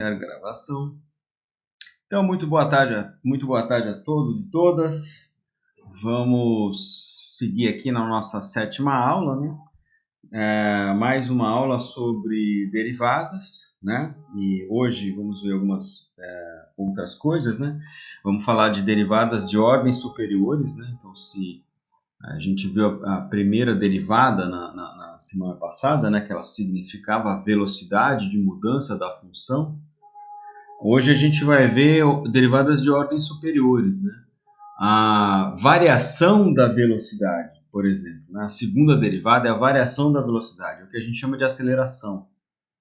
Gravação. Então, muito boa tarde a todos e todas. Vamos seguir aqui na nossa sétima aula, né? Mais uma aula sobre derivadas, né? E hoje vamos ver algumas outras coisas, né? Vamos falar de derivadas de ordens superiores, né? Então, se a gente viu a primeira derivada na semana passada, né? Que ela significava a velocidade de mudança da função. Hoje a gente vai ver derivadas de ordens superiores, né? A variação da velocidade, por exemplo. Né? A segunda derivada é a variação da velocidade, é o que a gente chama de aceleração.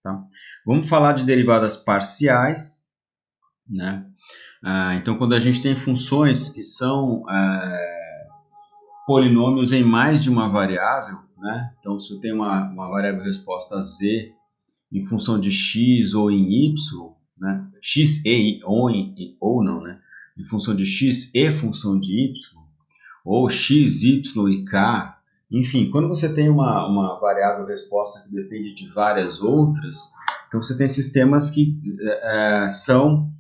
Tá? Vamos falar de derivadas parciais, né? Então, quando a gente tem funções que são polinômios em mais de uma variável, né? Então, se eu tenho uma variável resposta z em função de x ou em y, né? X e ou não, né? Em função de x e função de y, ou x, y e k, enfim, quando você tem uma variável resposta que depende de várias outras, então você tem sistemas que são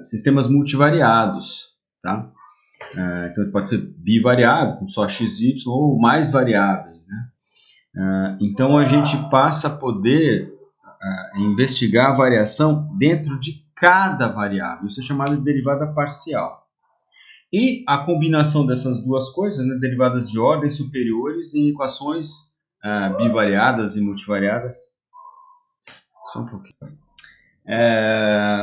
sistemas multivariados, tá? Então pode ser bivariado, com só x, y, ou mais variáveis, né? Então a gente passa a poder investigar a variação dentro de cada variável. Isso é chamado de derivada parcial. E a combinação dessas duas coisas, né, derivadas de ordens superiores em equações bivariadas e multivariadas. Só um pouquinho.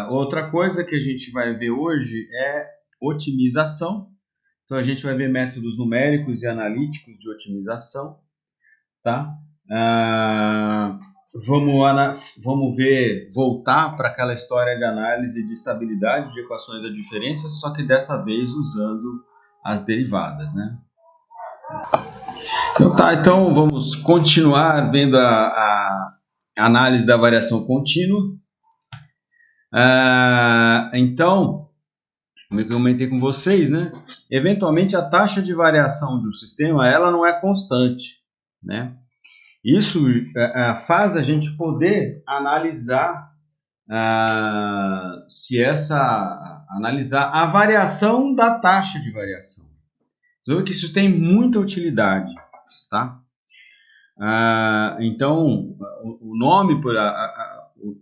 Outra coisa que a gente vai ver hoje é otimização. Então a gente vai ver métodos numéricos e analíticos de otimização, tá? Vamos voltar para aquela história de análise de estabilidade de equações adferências, só que dessa vez usando as derivadas, né? Então vamos continuar vendo a análise da variação contínua. Então, como eu comentei com vocês, né? Eventualmente a taxa de variação do sistema ela não é constante, né? Isso faz a gente poder analisar analisar a variação da taxa de variação. Você vê que isso tem muita utilidade, tá? Então,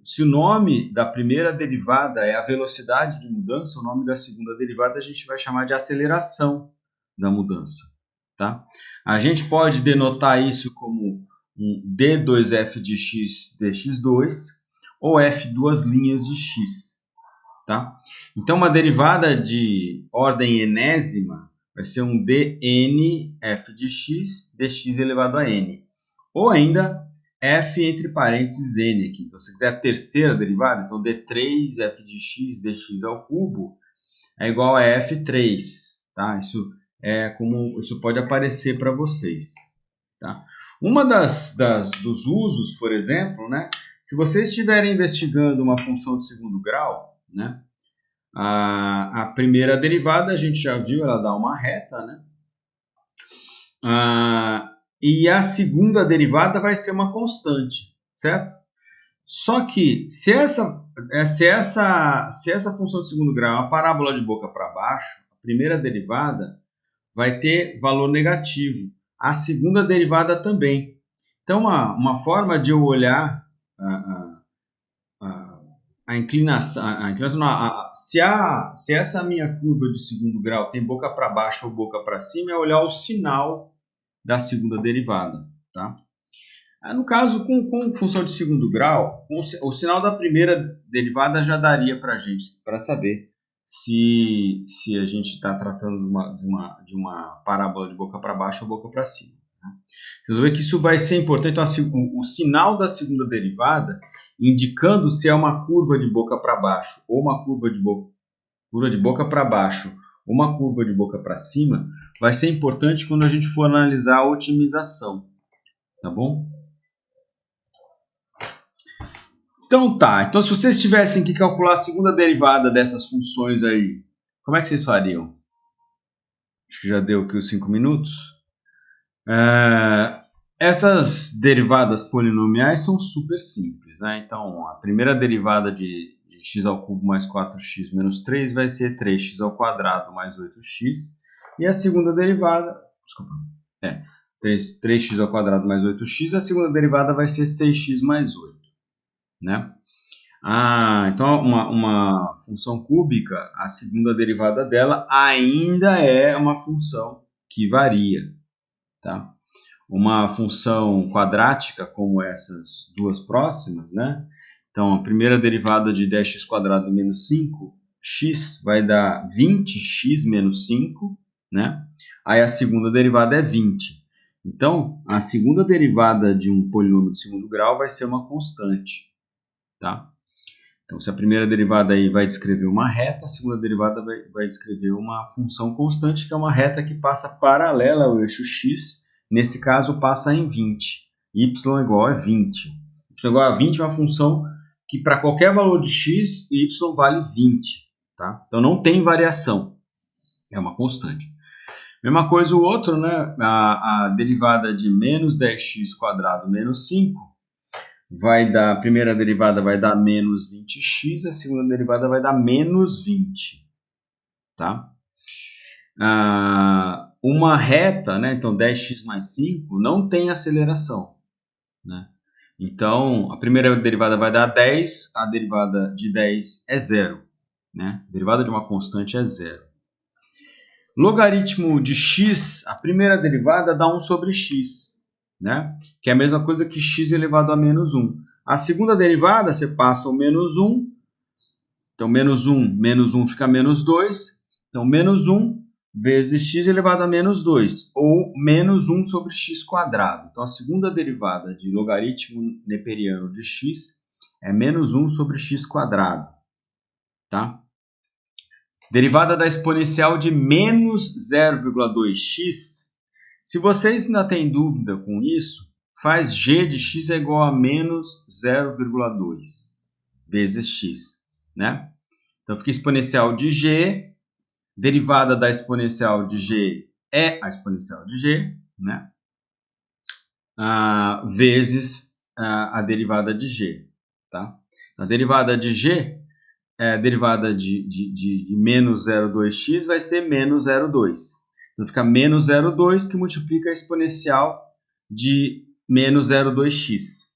se o nome da primeira derivada é a velocidade de mudança, o nome da segunda derivada a gente vai chamar de aceleração da mudança, tá? A gente pode denotar isso como um d2f de x dx2 ou f duas linhas de x, tá? Então, uma derivada de ordem enésima vai ser um dn f de x dx elevado a n, ou ainda f entre parênteses n aqui. Então, se quiser a terceira derivada, então d3 f de x dx ao cubo é igual a f3, tá? Isso pode aparecer para vocês, tá? Uma dos usos, por exemplo, né? Se vocês estiverem investigando uma função de segundo grau, né? A primeira derivada a gente já viu, ela dá uma reta, né? E a segunda derivada vai ser uma constante, certo? Só que se essa função de segundo grau é uma parábola de boca para baixo, a primeira derivada vai ter valor negativo. A segunda derivada também. Então, uma forma de eu olhar a inclinação, se essa minha curva de segundo grau tem boca para baixo ou boca para cima, é olhar o sinal da segunda derivada, tá? No caso, com função de segundo grau, o sinal da primeira derivada já daria para a gente, para saber se a gente está tratando de uma parábola de boca para baixo ou boca para cima. Né? Vocês vão ver que isso vai ser importante. Então, o sinal da segunda derivada, indicando se é uma curva de boca para baixo ou uma curva de boca para baixo ou uma curva de boca para cima, vai ser importante quando a gente for analisar a otimização. Tá bom? Então se vocês tivessem que calcular a segunda derivada dessas funções aí, como é que vocês fariam? Acho que já deu aqui os 5 minutos. Essas derivadas polinomiais são super simples, né? Então, a primeira derivada de x ao cubo mais 4x menos 3 vai ser 3x ao quadrado mais 8x. E a segunda derivada, 3x ao quadrado mais 8x, a segunda derivada vai ser 6x mais 8, né? Então uma função cúbica, a segunda derivada dela ainda é uma função que varia, tá? Uma função quadrática, como essas duas próximas, né? Então, a primeira derivada de 10x quadrado menos 5x vai dar 20x menos 5, né? Aí a segunda derivada é 20. Então, a segunda derivada de um polinômio de segundo grau vai ser uma constante, tá? Então, se a primeira derivada aí vai descrever uma reta, a segunda derivada vai descrever uma função constante, que é uma reta que passa paralela ao eixo x, nesse caso passa em 20. Y igual a 20. Y igual a 20 é uma função que para qualquer valor de x, y vale 20. Tá? Então, não tem variação, é uma constante. Mesma coisa o outro, né? A derivada de menos 10x quadrado menos 5, a primeira derivada vai dar menos 20x, a segunda derivada vai dar menos 20. Tá? Uma reta, né? Então 10x mais 5, não tem aceleração, né? Então, a primeira derivada vai dar 10, a derivada de 10 é 0. Né? A derivada de uma constante é 0. Logaritmo de x, a primeira derivada dá 1 sobre x, né? Que é a mesma coisa que x elevado a menos 1. A segunda derivada, você passa o menos 1. Então, menos 1 fica menos 2. Então, menos 1 vezes x elevado a menos 2, ou menos 1 sobre x quadrado. Então, a segunda derivada de logaritmo neperiano de x é menos 1 sobre x quadrado. Tá? Derivada da exponencial de menos 0,2x. Se vocês ainda têm dúvida com isso, faz g de x é igual a menos 0,2 vezes x. Né? Então, fica exponencial de g. Derivada da exponencial de g é a exponencial de g, né? Vezes a derivada de g. Tá? A derivada de g, a derivada de menos 0,2x vai ser menos 0,2. Então, fica menos 0,2 que multiplica a exponencial de menos 0,2x.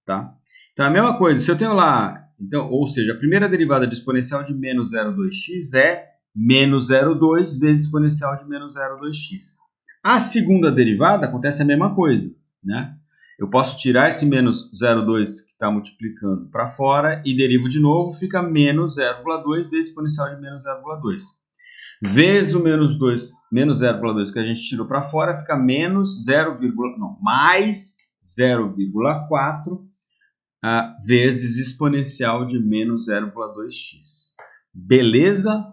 Tá? Então, a mesma coisa, se eu tenho lá, então, ou seja, a primeira derivada de exponencial de menos 0,2x é menos 0,2 vezes exponencial de menos 0,2x. A segunda derivada acontece a mesma coisa, né? Eu posso tirar esse menos 0,2 que está multiplicando para fora e derivo de novo, fica menos 0,2 vezes exponencial de menos 0,2. Vezes o menos 0,2 que a gente tirou para fora, fica menos mais 0,4 vezes exponencial de menos 0,2x. Beleza?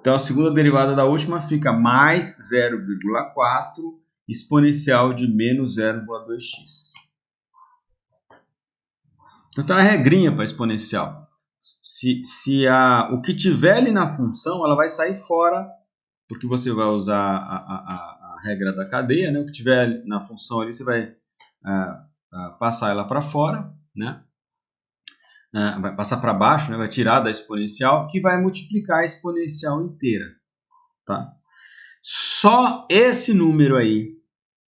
Então, a segunda derivada da última fica mais 0,4 exponencial de menos 0,2x. Então, tá a regrinha para exponencial. O que tiver ali na função, ela vai sair fora, porque você vai usar a regra da cadeia, né? O que tiver na função ali, você vai passar ela para fora, né? Vai passar para baixo, né? Vai tirar da exponencial, que vai multiplicar a exponencial inteira. Tá? Só esse número aí,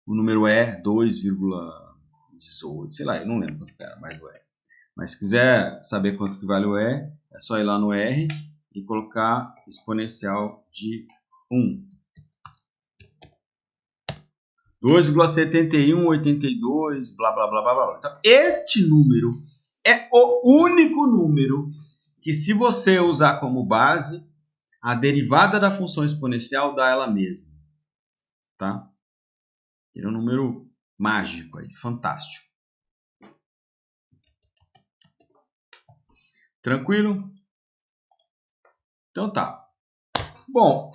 o número é 2,18, sei lá, eu não lembro quanto era, mas o E. Mas se quiser saber quanto que vale o E, é só ir lá no R e colocar exponencial de 1. 2,7182, blá, blá, blá, blá, blá. Então, este número é o único número que, se você usar como base, a derivada da função exponencial dá ela mesma. Tá? Ele é um número mágico aí, fantástico. Tranquilo? Então tá. Bom,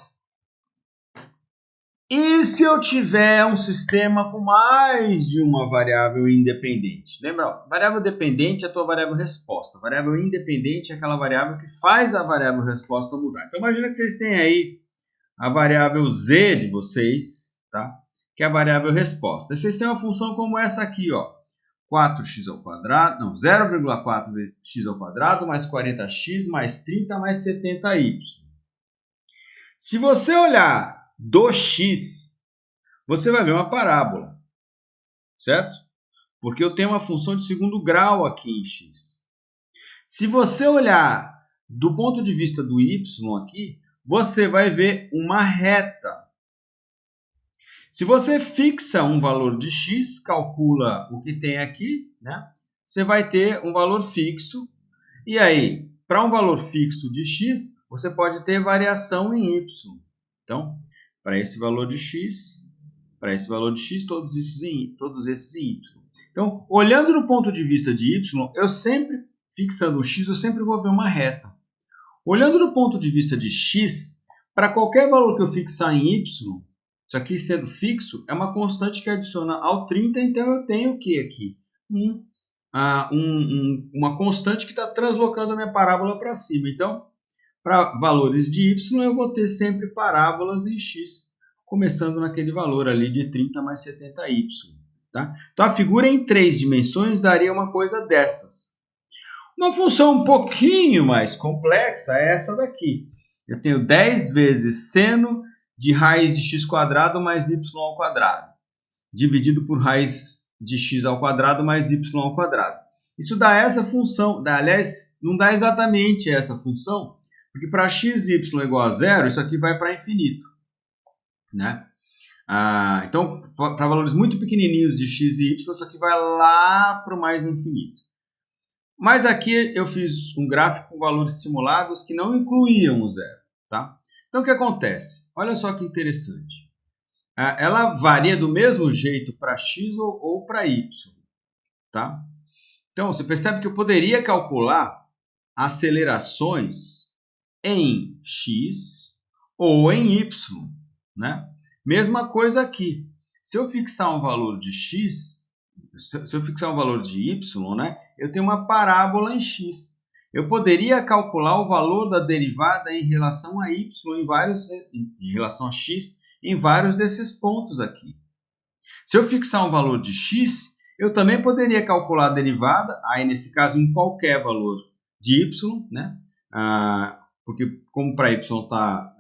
e se eu tiver um sistema com mais de uma variável independente? Lembra? Variável dependente é a tua variável resposta. Variável independente é aquela variável que faz a variável resposta mudar. Então imagina que vocês têm aí a variável z de vocês, tá? que é a variável resposta. Vocês têm uma função como essa aqui, ó, 4x ao quadrado, não, 0,4x ao quadrado mais 40x mais 30 mais 70y. Se você olhar do x, você vai ver uma parábola, certo? Porque eu tenho uma função de segundo grau aqui em x. Se você olhar do ponto de vista do y aqui, você vai ver uma reta. Se você fixa um valor de x, calcula o que tem aqui, né? Você vai ter um valor fixo. E aí, para um valor fixo de x, você pode ter variação em y. Então, para esse valor de x, todos esses em y. Então, olhando do ponto de vista de y, eu sempre, fixando o x, eu sempre vou ver uma reta. Olhando do ponto de vista de x, para qualquer valor que eu fixar em y, isso aqui sendo fixo, é uma constante que adiciona ao 30, então eu tenho o que aqui? Uma constante que está translocando a minha parábola para cima. Então, para valores de y, eu vou ter sempre parábolas em x, começando naquele valor ali de 30 mais 70y. Tá? Então, a figura em 3 dimensões daria uma coisa dessas. Uma função um pouquinho mais complexa é essa daqui. Eu tenho 10 vezes seno de raiz de x quadrado mais y ao quadrado, dividido por raiz de x ao quadrado mais y ao quadrado. Isso dá essa função, aliás, não dá exatamente essa função, porque para x e y igual a zero, isso aqui vai para infinito. Né? Então, para valores muito pequenininhos de x e y, isso aqui vai lá para o mais infinito. Mas aqui eu fiz um gráfico com valores simulados que não incluíam o zero. Tá? Então, o que acontece? Olha só que interessante. Ela varia do mesmo jeito para x ou para y. Tá? Então, você percebe que eu poderia calcular acelerações em x ou em y. Né? Mesma coisa aqui. Se eu fixar um valor de x, se eu fixar um valor de y, né, eu tenho uma parábola em x. Eu poderia calcular o valor da derivada em relação a y, em relação a x, em vários desses pontos aqui. Se eu fixar um valor de x, eu também poderia calcular a derivada, aí nesse caso em qualquer valor de y, né? Porque como para y está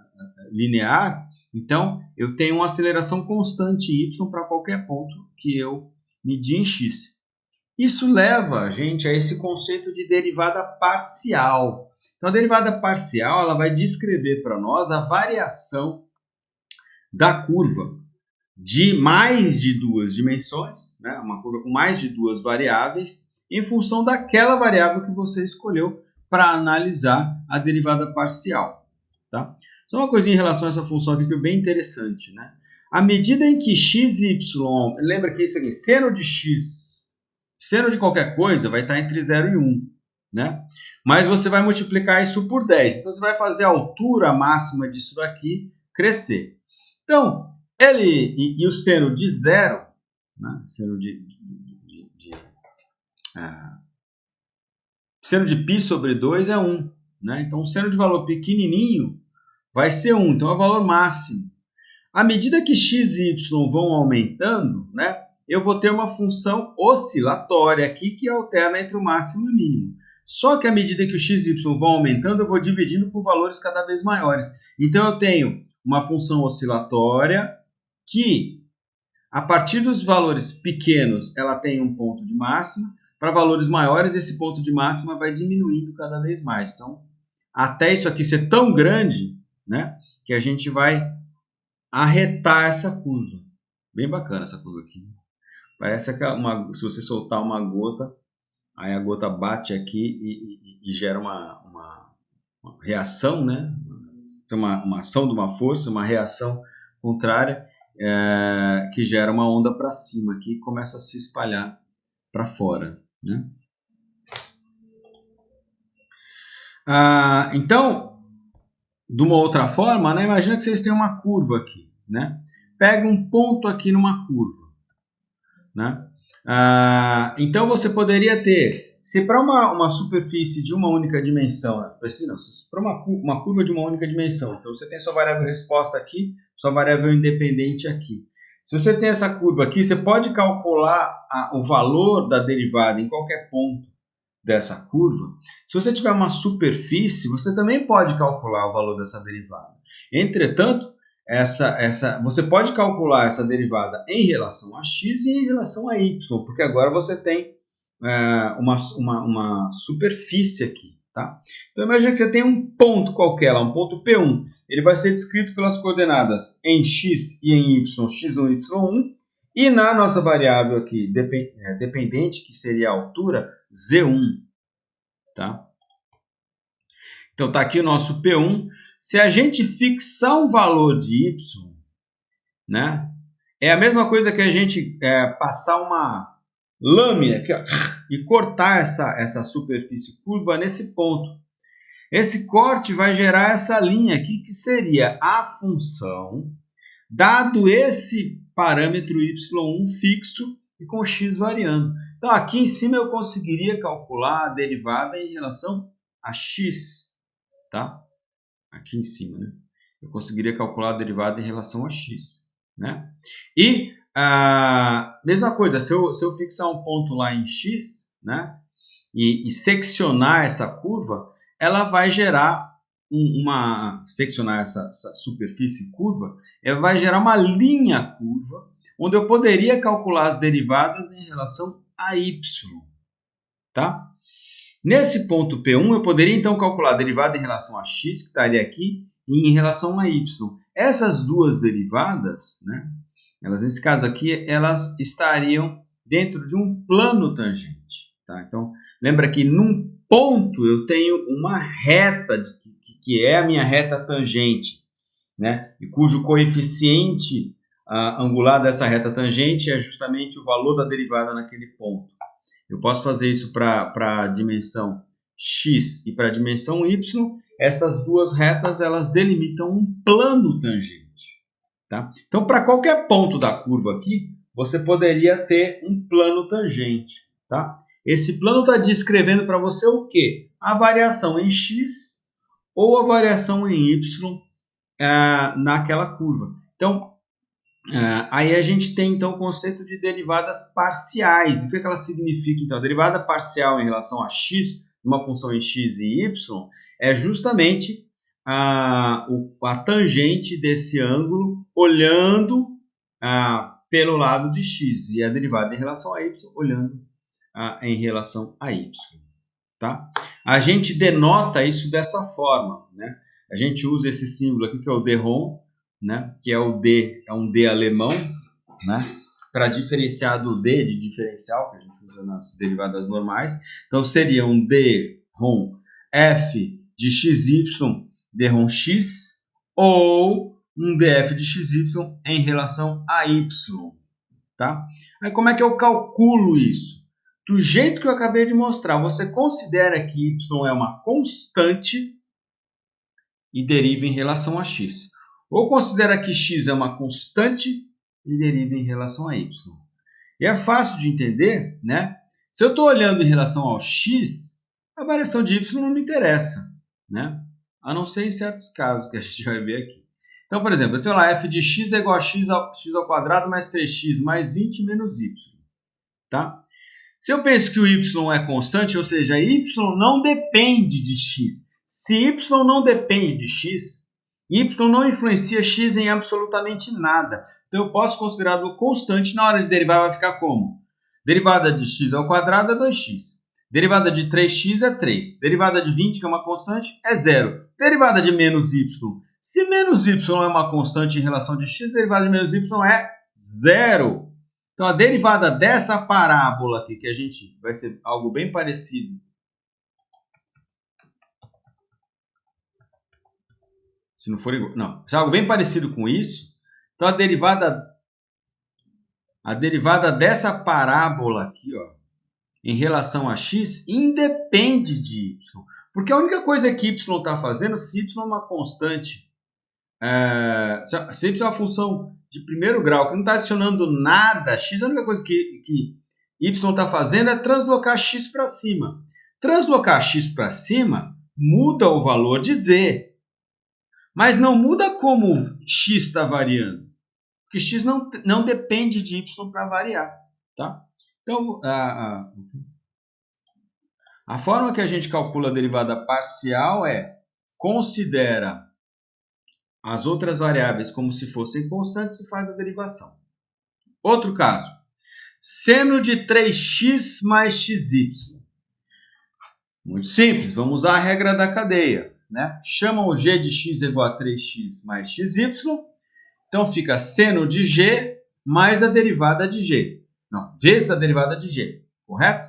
linear, então eu tenho uma aceleração constante em y para qualquer ponto que eu medir em x. Isso leva a gente a esse conceito de derivada parcial. Então, a derivada parcial ela vai descrever para nós a variação da curva de mais de duas dimensões, né? Uma curva com mais de duas variáveis, em função daquela variável que você escolheu para analisar a derivada parcial. Tá? Só uma coisinha em relação a essa função aqui que é bem interessante. Né? À medida em que x e y, lembra que isso aqui, seno de x, seno de qualquer coisa vai estar entre 0 e 1. Né? Mas você vai multiplicar isso por 10. Então, você vai fazer a altura máxima disso daqui crescer. Então, e o seno de 0, né? Seno de π sobre 2 é 1. Né? Então, o seno de valor pequenininho vai ser 1. Então, é o valor máximo. À medida que x e y vão aumentando, né? Eu vou ter uma função oscilatória aqui que alterna entre o máximo e o mínimo. Só que à medida que o x e y vão aumentando, eu vou dividindo por valores cada vez maiores. Então, eu tenho uma função oscilatória que, a partir dos valores pequenos, ela tem um ponto de máxima. Para valores maiores, esse ponto de máxima vai diminuindo cada vez mais. Então, até isso aqui ser tão grande, né, que a gente vai arretar essa curva. Bem bacana essa curva aqui. Parece se você soltar uma gota, aí a gota bate aqui e gera uma reação, né? Uma ação de uma força, uma reação contrária, que gera uma onda para cima aqui e começa a se espalhar para fora. Né? Então, de uma outra forma, né? Imagina que vocês têm uma curva aqui. Né? Pega um ponto aqui numa curva. Né? Então, você poderia ter, se para uma superfície de uma única dimensão, para uma curva de uma única dimensão, então você tem sua variável resposta aqui, sua variável independente aqui. Se você tem essa curva aqui, você pode calcular o valor da derivada em qualquer ponto dessa curva. Se você tiver uma superfície, você também pode calcular o valor dessa derivada. Entretanto, você pode calcular essa derivada em relação a x e em relação a y, porque agora você tem uma superfície aqui. Tá? Então, imagine que você tem um ponto qualquer, um ponto P1. Ele vai ser descrito pelas coordenadas em x e em y, x1 e y1. E na nossa variável aqui, dependente, que seria a altura, Z1. Tá? Então, está aqui o nosso P1. Se a gente fixar um valor de y, né, é a mesma coisa que a gente passar uma lâmina aqui, ó, e cortar essa superfície curva nesse ponto. Esse corte vai gerar essa linha aqui, que seria a função, dado esse parâmetro y1 fixo e com x variando. Então, aqui em cima eu conseguiria calcular a derivada em relação a x. Tá? Aqui em cima, né? Eu conseguiria calcular a derivada em relação a x. Né? E mesma coisa, se eu fixar um ponto lá em x, né, e seccionar essa curva, ela vai gerar seccionar essa superfície curva, ela vai gerar uma linha curva, onde eu poderia calcular as derivadas em relação a y. Tá? Nesse ponto P1, eu poderia então calcular a derivada em relação a x, que estaria aqui, e em relação a y. Essas duas derivadas, né, elas, nesse caso aqui, elas estariam dentro de um plano tangente. Tá? Então, lembra que num ponto eu tenho uma reta, que é a minha reta tangente, né? E cujo coeficiente angular dessa reta tangente é justamente o valor da derivada naquele ponto. Eu posso fazer isso para a dimensão x e para a dimensão y. Essas duas retas elas delimitam um plano tangente. Tá? Então, para qualquer ponto da curva aqui, você poderia ter um plano tangente. Tá? Esse plano está descrevendo para você o quê? A variação em x ou a variação em y naquela curva. Então, aí a gente tem então o conceito de derivadas parciais. O que ela significa? Então, a derivada parcial em relação a x, uma função em x e y, é justamente a tangente desse ângulo olhando pelo lado de x e a derivada em relação a y olhando em relação a y. Tá? A gente denota isso dessa forma, né? A gente usa esse símbolo aqui que é o dRhom, né? Que é um D alemão, né? Para diferenciar do D de diferencial, que a gente usa nas derivadas normais. Então, seria um dRhom f de xy, dRhom x, ou um df de xy em relação a y. Tá? Aí, como é que eu calculo isso? Do jeito que eu acabei de mostrar, você considera que y é uma constante e deriva em relação a x. Ou considera que x é uma constante e deriva em relação a y. E é fácil de entender, né? Se eu estou olhando em relação ao x, a variação de y não me interessa, né? A não ser em certos casos que a gente vai ver aqui. Então, por exemplo, eu tenho lá f de x é igual a x ao quadrado mais 3x mais 20 menos y. Tá? Se eu penso que o y é constante, ou seja, y não depende de x. Se y não depende de x, y não influencia x em absolutamente nada. Então, eu posso considerá-lo constante. Na hora de derivar, vai ficar como? Derivada de x ao quadrado é 2x. Derivada de 3x é 3. Derivada de 20, que é uma constante, é 0. Derivada de menos y. Se menos y é uma constante em relação de x, derivada de menos y é 0. Então, a derivada dessa parábola aqui, que a gente vai ser algo bem parecido. Se não for igual. Não, é algo bem parecido com isso. Então, a derivada dessa parábola aqui, ó, em relação a x, independe de y. Porque a única coisa que y está fazendo, se y é uma constante, se y é uma função de primeiro grau, que não está adicionando nada, x, a única coisa que y está fazendo é translocar x para cima. Translocar x para cima muda o valor de z. Mas não muda como x está variando. Porque x não depende de y para variar. Tá? Então, a forma que a gente calcula a derivada parcial é considera as outras variáveis como se fossem constantes e faz a derivação. Outro caso. Seno de 3x mais xy. Muito simples, vamos usar a regra da cadeia. Né? Chama o g de x igual a 3x mais xy. Então fica seno de g mais a derivada de g. Não, vezes a derivada de g, correto?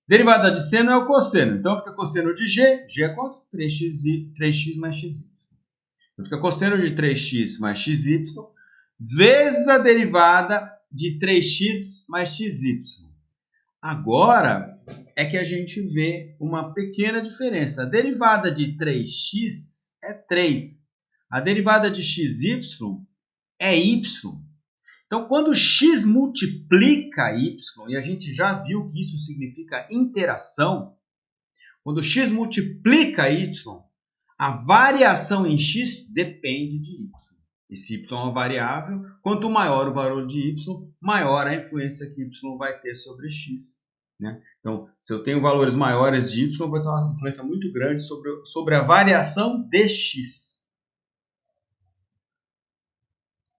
Derivada de seno é o cosseno, então fica cosseno de g. G é quanto? 3x mais xy. Então fica cosseno de 3x mais xy vezes a derivada de 3x mais xy. Agora é que a gente vê uma pequena diferença. A derivada de 3x é 3. A derivada de xy é y. Então, quando x multiplica y, e a gente já viu que isso significa interação, quando x multiplica y, a variação em x depende de y. Esse y é uma variável, quanto maior o valor de y, maior a influência que y vai ter sobre x. Né? Então, se eu tenho valores maiores de y, vai ter uma influência muito grande sobre a variação de x.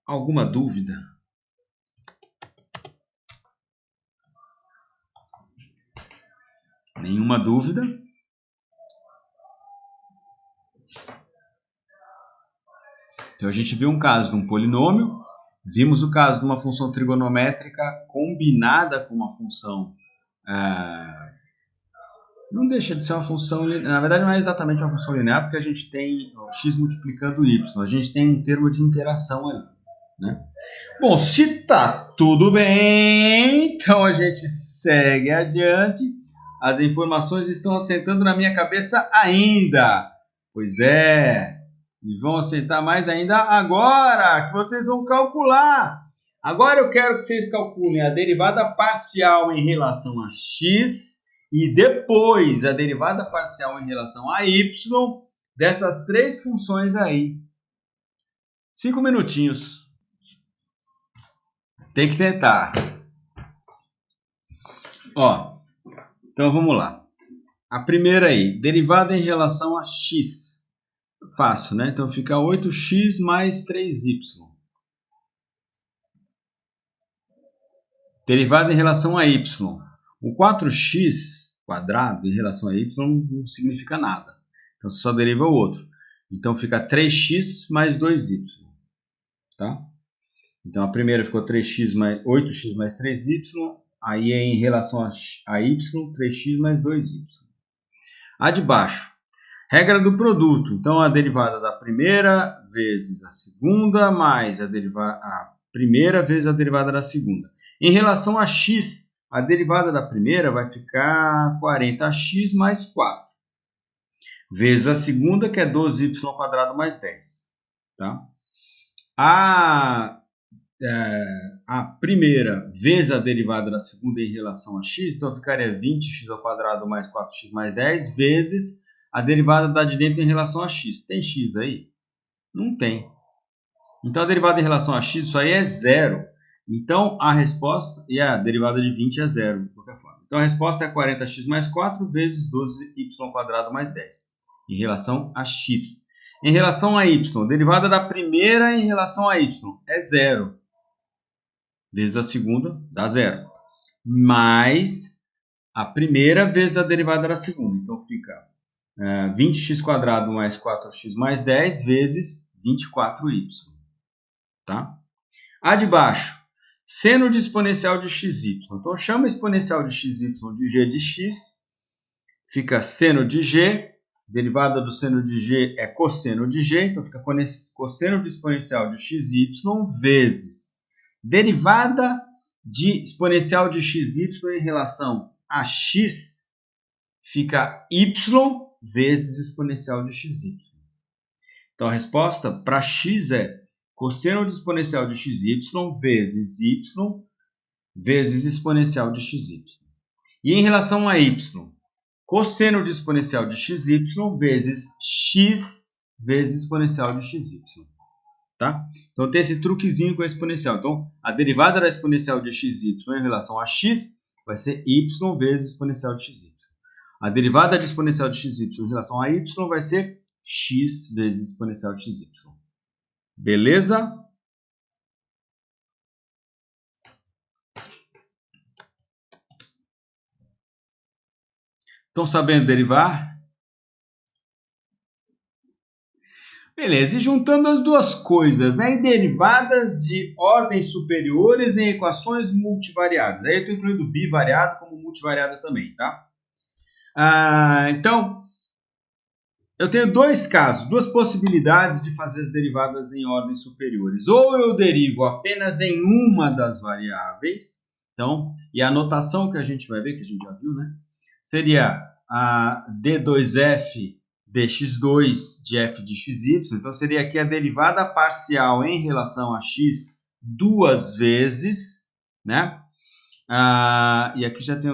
Alguma dúvida? Nenhuma dúvida? Então, a gente viu um caso de um polinômio, vimos o caso de uma função trigonométrica combinada com uma função... não deixa de ser uma função... Na verdade, não é exatamente uma função linear, porque a gente tem o x multiplicando y. A gente tem um termo de interação aí. Né? Bom, se está tudo bem, então a gente segue adiante. As informações estão assentando na minha cabeça ainda. Pois é, e vão assentar mais ainda agora, que vocês vão calcular. Agora eu quero que vocês calculem a derivada parcial em relação a x e depois a derivada parcial em relação a y dessas três funções aí. 5 minutinhos. Tem que tentar. Ó, então vamos lá. A primeira aí, derivada em relação a x. Fácil, né? Então fica 8x mais 3y. Derivada em relação a y. O 4x quadrado em relação a y não significa nada. Então você só deriva o outro. Então fica 3x mais 2y. Tá? Então a primeira ficou 8x mais 3y. Aí é em relação a y, 3x mais 2y. A de baixo. Regra do produto. Então a derivada da primeira vezes a segunda mais a primeira vezes a derivada da segunda. Em relação a x, a derivada da primeira vai ficar 40x mais 4. Vezes a segunda, que é 12y² mais 10. Tá? A primeira vezes a derivada da segunda em relação a x, então ficaria 20x² mais 4x mais 10 vezes a derivada da de dentro em relação a x. Tem x aí? Não tem. Então a derivada em relação a x, isso aí é zero. Então a resposta, e a derivada de 20 é zero, de qualquer forma. Então a resposta é 40x mais 4 vezes 12y² mais 10, em relação a x. Em relação a y, a derivada da primeira em relação a y é zero. Vezes a segunda dá zero. Mais a primeira vezes a derivada da segunda. Então fica 20x² mais 4x mais 10 vezes 24y. Tá? A de baixo. Seno de exponencial de xy. Então chama exponencial de xy de g de x. Fica seno de g. Derivada do seno de g é cosseno de g. Então fica cosseno de exponencial de xy vezes derivada de exponencial de xy em relação a x, fica y vezes exponencial de xy. Então a resposta para x é cosseno de exponencial de xy vezes y vezes exponencial de xy. E em relação a y, cosseno de exponencial de xy vezes x vezes exponencial de xy. Tá? Então tem esse truquezinho com a exponencial. Então a derivada da exponencial de xy em relação a x vai ser y vezes exponencial de xy. A derivada de exponencial de xy em relação a y vai ser x vezes exponencial de xy. Beleza? Estão sabendo derivar? Beleza, e juntando as duas coisas, né? E derivadas de ordens superiores em equações multivariadas. Aí eu estou incluindo bivariado como multivariada também, tá? Então, eu tenho dois casos, duas possibilidades de fazer as derivadas em ordens superiores. Ou eu derivo apenas em uma das variáveis, então, e a notação que a gente vai ver, que a gente já viu, né? Seria a d2f dx2 de f de xy. Então, seria aqui a derivada parcial em relação a x duas vezes, né? E aqui já tem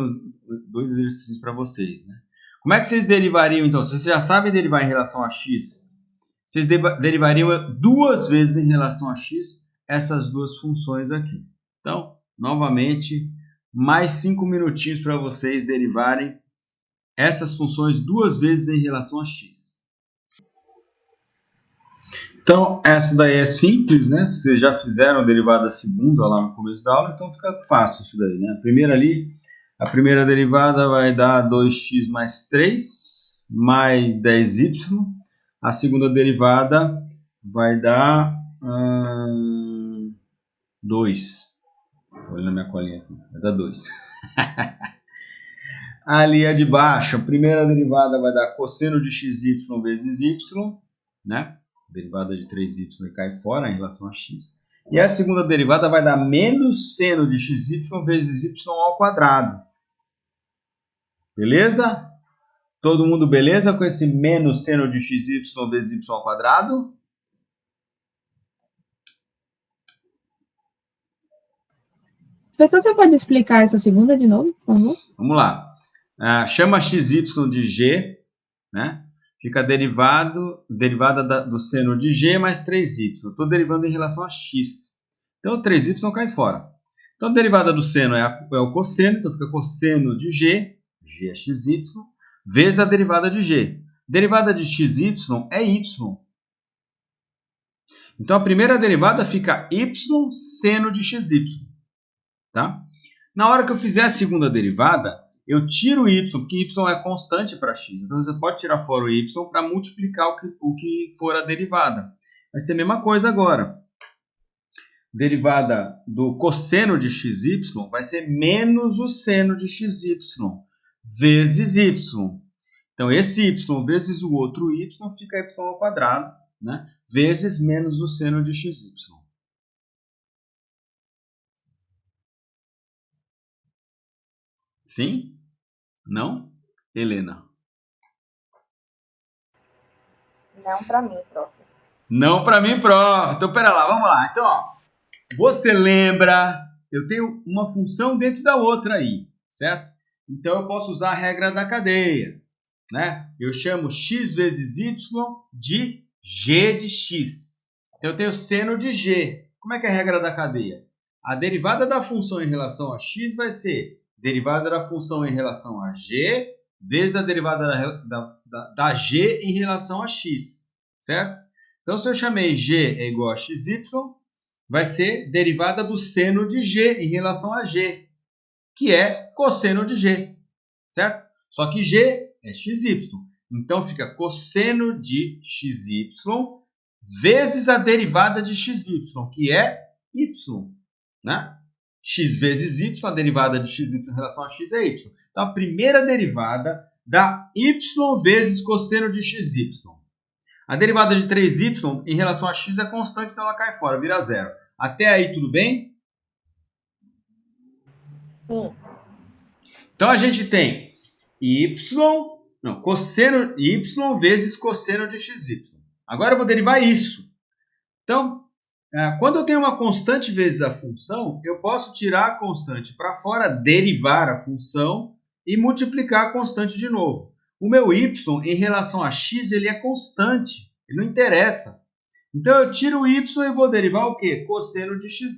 dois exercícios para vocês, né? Como é que vocês derivariam, então? Se vocês já sabem derivar em relação a x, vocês derivariam duas vezes em relação a x essas duas funções aqui. Então, novamente, mais 5 minutinhos para vocês derivarem essas funções duas vezes em relação a x. Então, essa daí é simples, né? Vocês já fizeram a derivada segunda lá no começo da aula, então fica fácil isso daí, né? A primeira derivada vai dar 2x mais 3 mais 10y. A segunda derivada vai dar 2. Olha na minha colinha aqui, vai dar 2. Ali a de baixo, a primeira derivada vai dar cosseno de xy vezes y, né? A derivada de 3y cai fora em relação a x. E a segunda derivada vai dar menos seno de xy vezes y ao quadrado. Beleza? Todo mundo beleza com esse menos seno de xy vezes y ao quadrado? Professor, você pode explicar essa segunda de novo, por favor? Vamos lá. Chama xy de g, né? Fica derivada do seno de g mais 3y. Estou derivando em relação a x. Então, o 3y cai fora. Então, a derivada do seno é o cosseno. Então, fica cosseno de g é xy, vezes a derivada de g. Derivada de xy é y. Então, a primeira derivada fica y seno de xy. Tá? Na hora que eu fizer a segunda derivada, eu tiro o y, porque y é constante para x. Então, você pode tirar fora o y para multiplicar o que for a derivada. Vai ser a mesma coisa agora. Derivada do cosseno de xy vai ser menos o seno de xy vezes y. Então, esse y vezes o outro y fica y ao quadrado, né? Vezes menos o seno de xy. Sim? Não? Helena? Não para mim, prof. Não para mim, prof. Então, pera lá, vamos lá. Então, ó, você lembra, eu tenho uma função dentro da outra aí, certo? Então, eu posso usar a regra da cadeia, né? Eu chamo x vezes y de g de x. Então, eu tenho seno de g. Como é que é a regra da cadeia? A derivada da função em relação a x vai ser derivada da função em relação a g vezes a derivada da g em relação a x, certo? Então, se eu chamei g é igual a xy, vai ser derivada do seno de g em relação a g, que é cosseno de g, certo? Só que g é xy. Então, fica cosseno de xy vezes a derivada de xy, que é y, né? X vezes y, a derivada de xy em relação a x é y. Então, a primeira derivada dá y vezes cosseno de xy. A derivada de 3y em relação a x é constante, então ela cai fora, vira zero. Até aí, tudo bem? Sim. Então, a gente tem cosseno y vezes cosseno de xy. Agora, eu vou derivar isso. Então, quando eu tenho uma constante vezes a função, eu posso tirar a constante para fora, derivar a função e multiplicar a constante de novo. O meu y, em relação a x, ele é constante, ele não interessa. Então, eu tiro o y e vou derivar o quê? Cosseno de xy.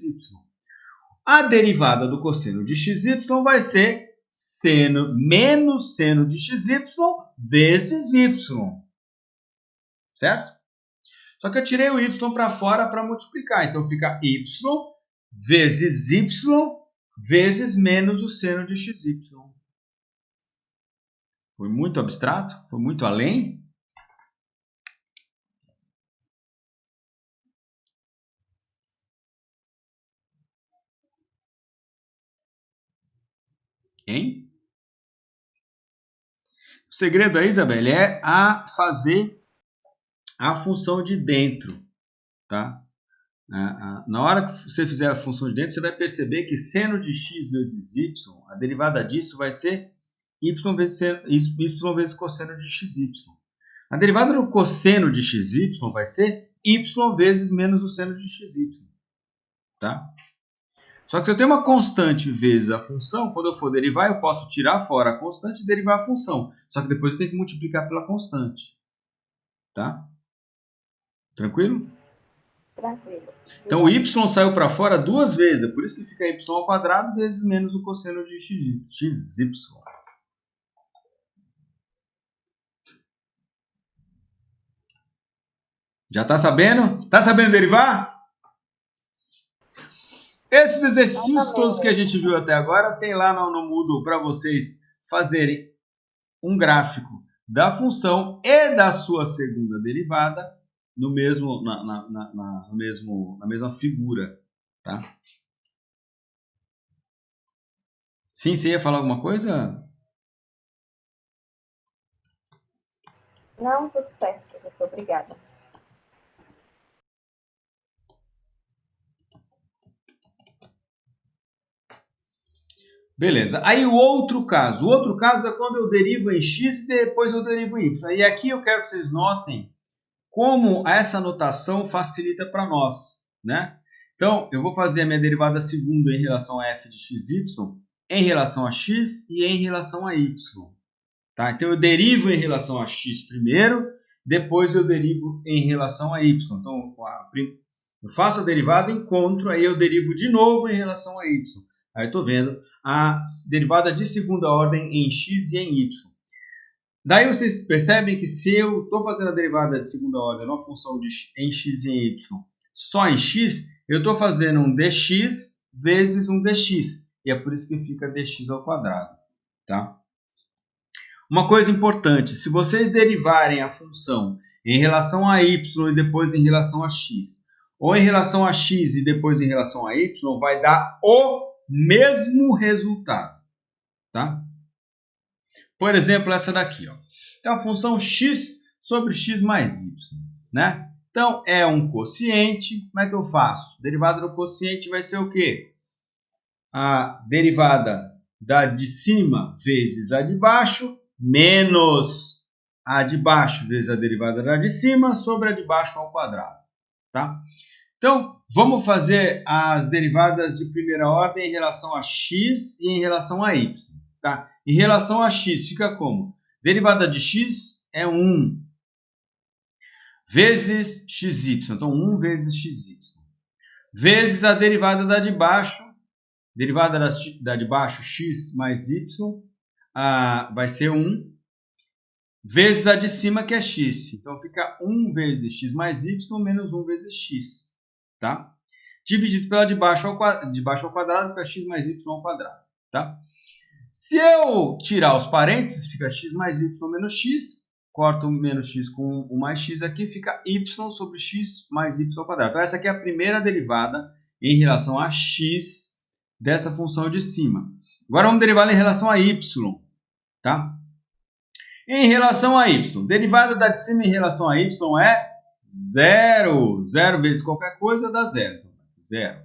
A derivada do cosseno de xy vai ser menos seno de xy vezes y. Certo? Só que eu tirei o y para fora para multiplicar. Então, fica y vezes y vezes menos o seno de xy. Foi muito abstrato? Foi muito além? Hein? O segredo aí, Isabelle, é a fazer a função de dentro, tá? Na hora que você fizer a função de dentro, você vai perceber que seno de x vezes y, a derivada disso vai ser y vezes cosseno de xy. A derivada do cosseno de xy vai ser y vezes menos o seno de xy. Tá? Só que se eu tenho uma constante vezes a função, quando eu for derivar, eu posso tirar fora a constante e derivar a função. Só que depois eu tenho que multiplicar pela constante. Tá? Tranquilo? Tranquilo. Então, o y saiu para fora duas vezes. É por isso que fica y ao quadrado vezes menos o cosseno de xy. Já está sabendo? Está sabendo derivar? Esses exercícios todos que a gente viu até agora, tem lá no Moodle para vocês fazerem um gráfico da função e da sua segunda derivada no mesmo, na mesma figura. Tá? Sim, você ia falar alguma coisa? Não, tudo certo, professor. Obrigada. Beleza. Aí o outro caso é quando eu derivo em x e depois eu derivo em y. E aqui eu quero que vocês notem como essa notação facilita para nós, né? Então, eu vou fazer a minha derivada segunda em relação a f de xy, em relação a x e em relação a y. Tá? Então, eu derivo em relação a x primeiro, depois eu derivo em relação a y. Então, eu faço a derivada, encontro, aí eu derivo de novo em relação a y. Aí eu estou vendo a derivada de segunda ordem em x e em y. Daí vocês percebem que se eu estou fazendo a derivada de segunda ordem numa função em x e em y só em x, eu estou fazendo um dx vezes um dx. E é por isso que fica dx ao quadrado. Tá? Uma coisa importante, se vocês derivarem a função em relação a y e depois em relação a x, ou em relação a x e depois em relação a y, vai dar o mesmo resultado. Tá? Por exemplo, essa daqui. Ó. É a função x sobre x mais y. Né? Então, é um quociente. Como é que eu faço? A derivada do quociente vai ser o quê? A derivada da de cima vezes a de baixo, menos a de baixo vezes a derivada da de cima, sobre a de baixo ao quadrado. Tá? Então, vamos fazer as derivadas de primeira ordem em relação a x e em relação a y. Tá? Em relação a x, fica como? Derivada de x é 1 vezes xy. Então, 1 vezes xy. Vezes a derivada da de baixo. Derivada da de baixo, x mais y, vai ser 1. Vezes a de cima, que é x. Então, fica 1 vezes x mais y menos 1 vezes x. Tá? Dividido pela de baixo ao quadrado, fica x mais y ao quadrado. Tá? Se eu tirar os parênteses, fica x mais y menos x. Corto o menos x com o mais x aqui, fica y sobre x mais y ao quadrado. Então, essa aqui é a primeira derivada em relação a x dessa função de cima. Agora, vamos derivar em relação a y. Tá? Em relação a y, derivada da de cima em relação a y é 0. 0 vezes qualquer coisa dá 0. Então, 0.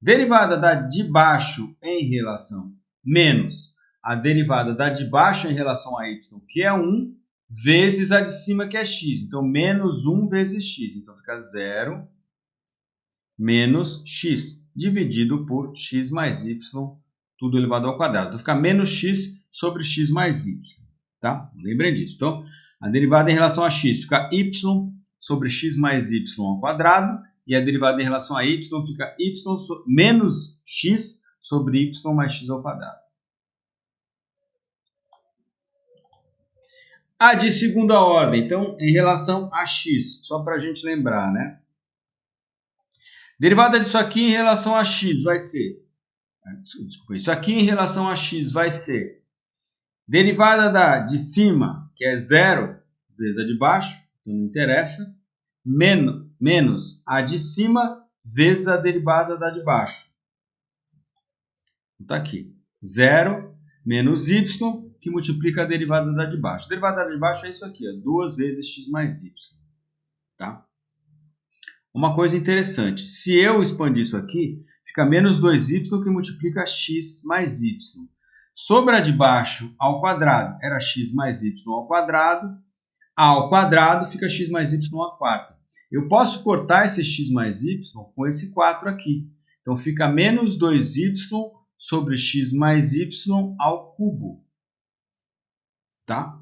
Derivada da de baixo em relação menos a derivada da de baixo em relação a y, que é 1, vezes a de cima, que é x. Então, menos 1 vezes x. Então, fica 0 menos x, dividido por x mais y, tudo elevado ao quadrado. Então, fica menos x sobre x mais y. Tá? Lembrem disso. Então, a derivada em relação a x fica y sobre x mais y ao quadrado, e a derivada em relação a y fica y menos x sobre y mais x ao quadrado. A de segunda ordem, então, em relação a x, só para a gente lembrar, né? Derivada disso aqui em relação a x vai ser... Desculpa, isso aqui em relação a x vai ser derivada de cima, que é 0, vezes a de baixo, então não interessa, menos a de cima vezes a derivada da de baixo. Está aqui. 0 menos y, que multiplica a derivada da de baixo. A derivada da de baixo é isso aqui, 2 vezes x mais y. Tá? Uma coisa interessante, se eu expandir isso aqui, fica menos 2y que multiplica x mais y. Sobre a de baixo ao quadrado era x mais y ao quadrado fica x mais y à quarta. Eu posso cortar esse x mais y com esse 4 aqui. Então fica menos 2y sobre x mais y ao cubo. Tá?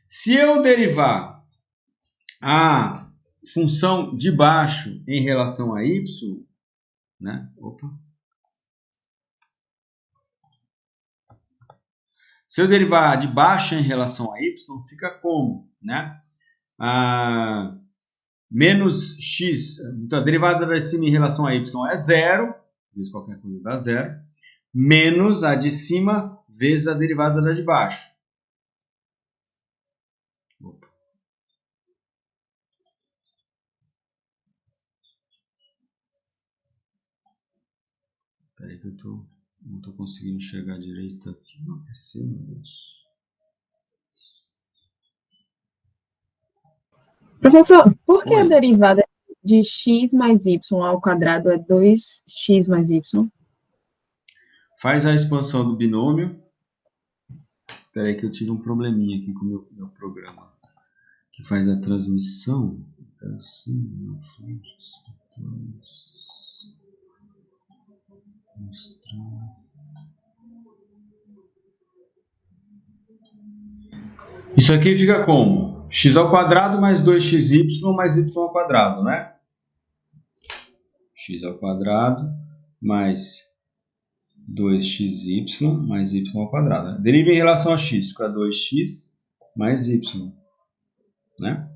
Se eu derivar a função de baixo em relação a y, né? Se eu derivar de baixo em relação a y, fica como? Né? Menos x, então a derivada de cima em relação a y é 0, vezes qualquer coisa dá 0, menos a de cima vezes a derivada da de baixo. Espera aí que eu não estou conseguindo enxergar direito aqui. O que aconteceu, meu Deus? Professor, por que a derivada de x mais y ao quadrado é 2x mais y? Faz a expansão do binômio. Espera aí que eu tive um probleminha aqui com o meu programa, que faz a transmissão. Isso aqui fica como? X ao quadrado mais 2xy mais y ao quadrado, né? X ao quadrado mais 2xy mais y ao quadrado. Né? Deriva em relação a x, fica 2x mais y. Né?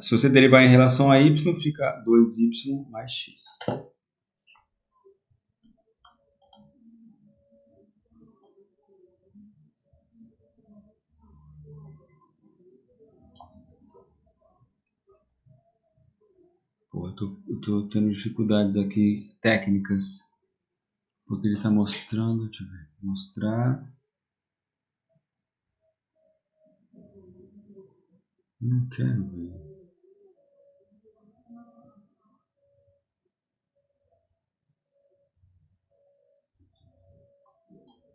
Se você derivar em relação a y, fica 2y mais x. Pô, eu tô tendo dificuldades aqui técnicas. Porque ele está mostrando, deixa eu ver, mostrar. Não quero ver.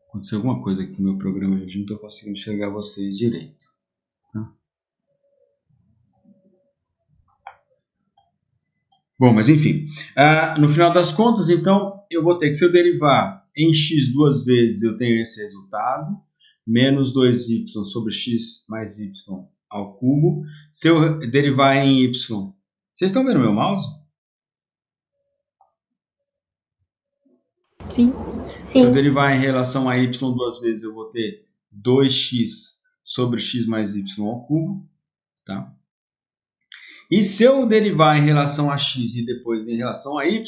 Aconteceu alguma coisa aqui no meu programa, gente, não estou conseguindo enxergar vocês direito. Tá? Bom, mas enfim, no final das contas, então, eu vou ter que, se eu derivar em x duas vezes, eu tenho esse resultado, menos 2y sobre x mais y ao cubo. Se eu derivar em y, vocês estão vendo meu mouse? Sim. Se eu derivar em relação a y duas vezes, eu vou ter 2x sobre x mais y ao cubo, tá? E se eu derivar em relação a x e depois em relação a y,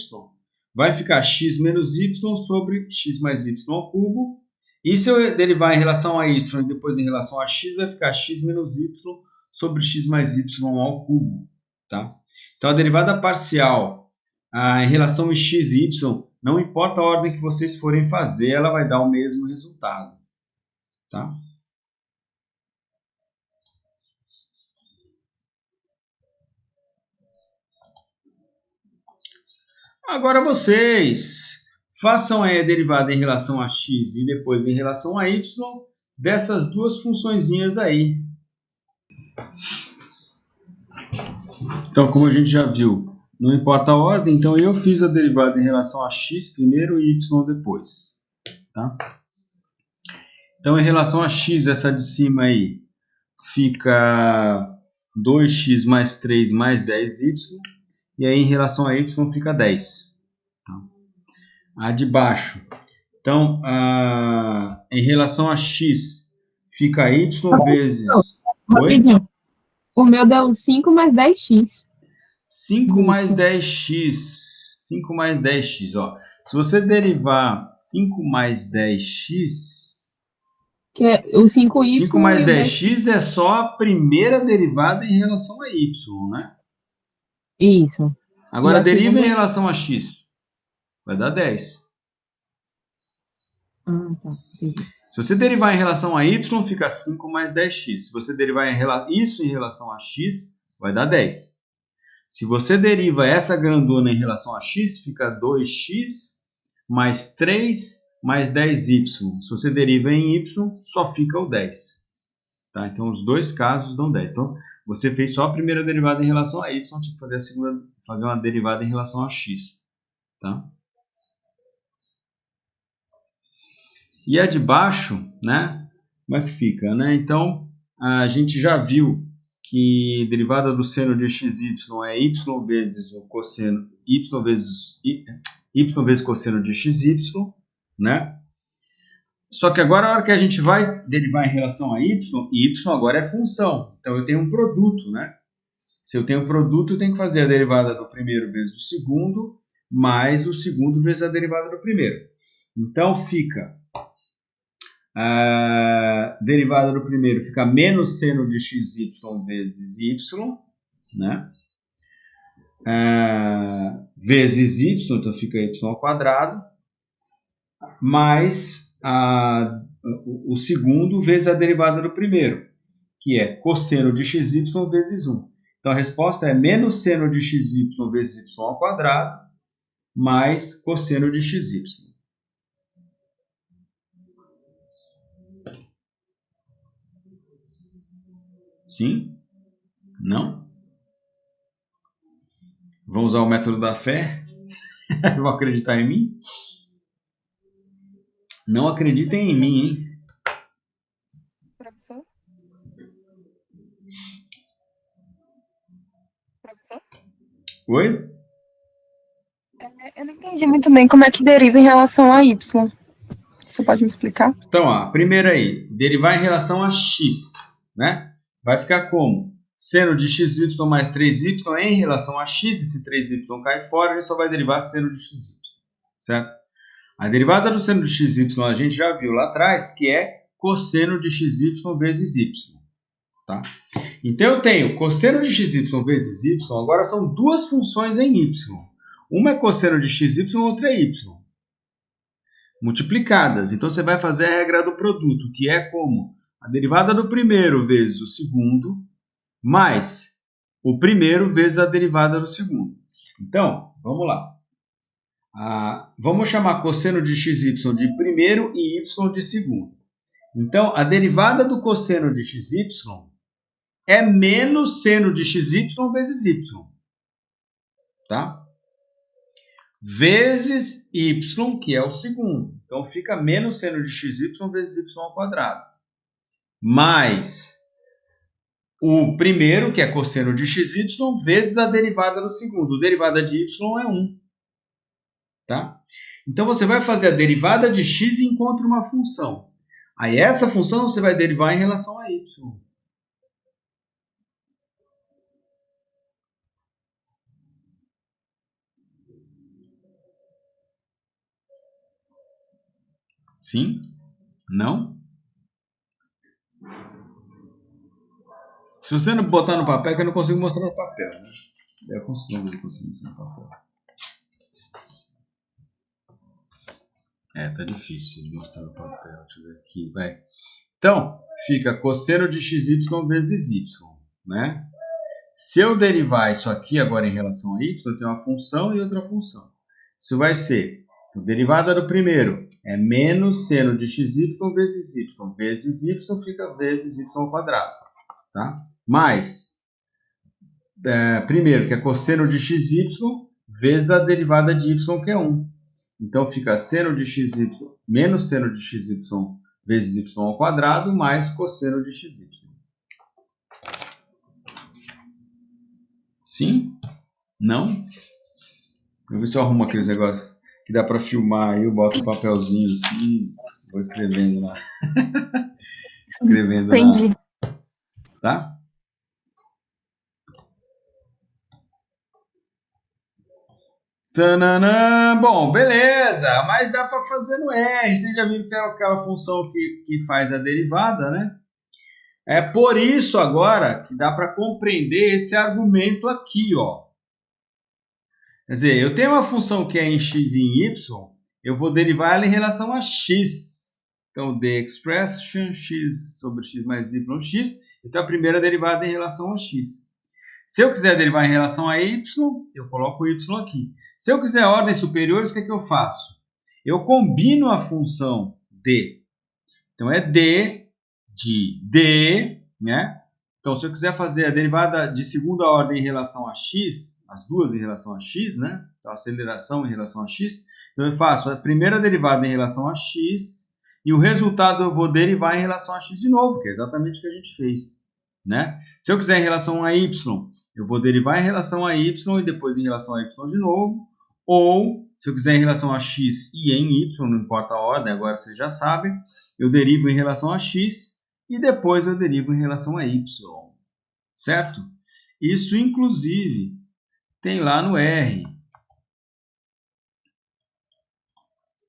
vai ficar x menos y sobre x mais y ao cubo. E se eu derivar em relação a y e depois em relação a x, vai ficar x menos y sobre x mais y ao cubo. Tá? Então, a derivada parcial em relação a x e y, não importa a ordem que vocês forem fazer, ela vai dar o mesmo resultado. Tá? Agora vocês façam a derivada em relação a x e depois em relação a y dessas duas funçõezinhas aí. Então, como a gente já viu, não importa a ordem, então eu fiz a derivada em relação a x primeiro e y depois. Tá? Então, em relação a x, essa de cima aí fica 2x mais 3 mais 10y. E aí, em relação a y, fica 10. Tá? A de baixo. Então, em relação a x, fica y vezes... Oi? O meu deu 5 mais 10x. 5 mais 10x. 5 mais 10x. Ó. Se você derivar 5 mais 10x... Que é o 5y 5 mais e o 10x é só a primeira derivada em relação a y, né? Isso. Agora, E a deriva segunda- em relação a x. Vai dar 10. Ah, tá. Entendi. Se você derivar em relação a y, fica 5 mais 10x. Se você derivar isso em relação a x, vai dar 10. Se você deriva essa grandona em relação a x, fica 2x mais 3 mais 10y. Se você deriva em y, só fica o 10. Tá? Então, os dois casos dão 10. Então, você fez só a primeira derivada em relação a y, tinha que fazer a segunda, fazer uma derivada em relação a x. Tá? E a de baixo, né? Como é que fica, né? Então, a gente já viu que derivada do seno de xy é y vezes o cosseno y vezes cosseno de xy, né? Só que agora, a hora que a gente vai derivar em relação a y agora é função. Então, eu tenho um produto, né? Se eu tenho um produto, eu tenho que fazer a derivada do primeiro vezes o segundo, mais o segundo vezes a derivada do primeiro. Então, fica... A derivada do primeiro fica menos seno de xy vezes y, né? Vezes y, então fica y ao quadrado, mais o segundo vezes a derivada do primeiro, que é cosseno de xy vezes 1. Então a resposta é menos seno de xy vezes y ao quadrado, mais cosseno de xy. Sim? Não? Vão usar o método da fé? Vão acreditar em mim? Não acreditem em mim, hein? Professor? Professor? Oi? Eu não entendi muito bem como é que deriva em relação a y. Você pode me explicar? Então, ó, primeiro aí, derivar em relação a x, né? Vai ficar como? Seno de xy mais 3y em relação a x, esse 3y cai fora, a gente só vai derivar seno de xy, certo? A derivada do seno de xy a gente já viu lá atrás, que é cosseno de xy vezes y, tá? Então, eu tenho cosseno de xy vezes y, agora são duas funções em y. Uma é cosseno de xy, outra é y. Multiplicadas. Então, você vai fazer a regra do produto, que é como a derivada do primeiro vezes o segundo, mais o primeiro vezes a derivada do segundo. Então, vamos lá. Vamos chamar cosseno de xy de primeiro e y de segundo. Então, a derivada do cosseno de xy é menos seno de xy vezes y. Tá? Vezes y, que é o segundo. Então, fica menos seno de xy vezes y ao quadrado. Mais o primeiro, que é cosseno de xy, vezes a derivada do segundo. A derivada de y é 1. Tá? Então, você vai fazer a derivada de x e encontra uma função. Aí, essa função você vai derivar em relação a y. Sim? Não? Se você não botar no papel, é que eu não consigo mostrar no papel, né? Eu consigo mostrar no papel. Tá difícil de mostrar no papel. Deixa eu ver aqui, vai. Então, fica cosseno de xy vezes y, né? Se eu derivar isso aqui agora em relação a y, eu tenho uma função e outra função. Isso vai ser, a derivada do primeiro é menos seno de xy vezes y. Vezes y fica vezes y ao quadrado. Tá? Mais, primeiro, que é cosseno de xy vezes a derivada de y, que é 1. Então, fica seno de xy, menos seno de xy vezes y ao quadrado, mais cosseno de xy. Sim? Não? Eu vou ver se eu arrumo aqueles negócios que dá para filmar. Aí eu boto um papelzinho assim, vou escrevendo lá. Escrevendo Entendi. lá. Tá? Tananã. Bom, beleza. Mas dá para fazer no R. Você já viu que tem aquela função que faz a derivada, né? É por isso agora que dá para compreender esse argumento aqui, ó. Quer dizer, eu tenho uma função que é em x e em y, eu vou derivar ela em relação a x. Então, the expression x sobre x mais y x, eu tenho a primeira derivada em relação a x. Se eu quiser derivar em relação a y, eu coloco o y aqui. Se eu quiser ordens superiores, o que é que eu faço? Eu combino a função d. Então, é d de d, né? Então, se eu quiser fazer a derivada de segunda ordem em relação a x, as duas em relação a x, né? Então, a aceleração em relação a x, então eu faço a primeira derivada em relação a x e o resultado eu vou derivar em relação a x de novo, que é exatamente o que a gente fez, né? Se eu quiser em relação a y, eu vou derivar em relação a y e depois em relação a y de novo, ou se eu quiser em relação a x e em y, não importa a ordem, agora vocês já sabem, eu derivo em relação a x e depois eu derivo em relação a y, certo? Isso, inclusive, tem lá no R,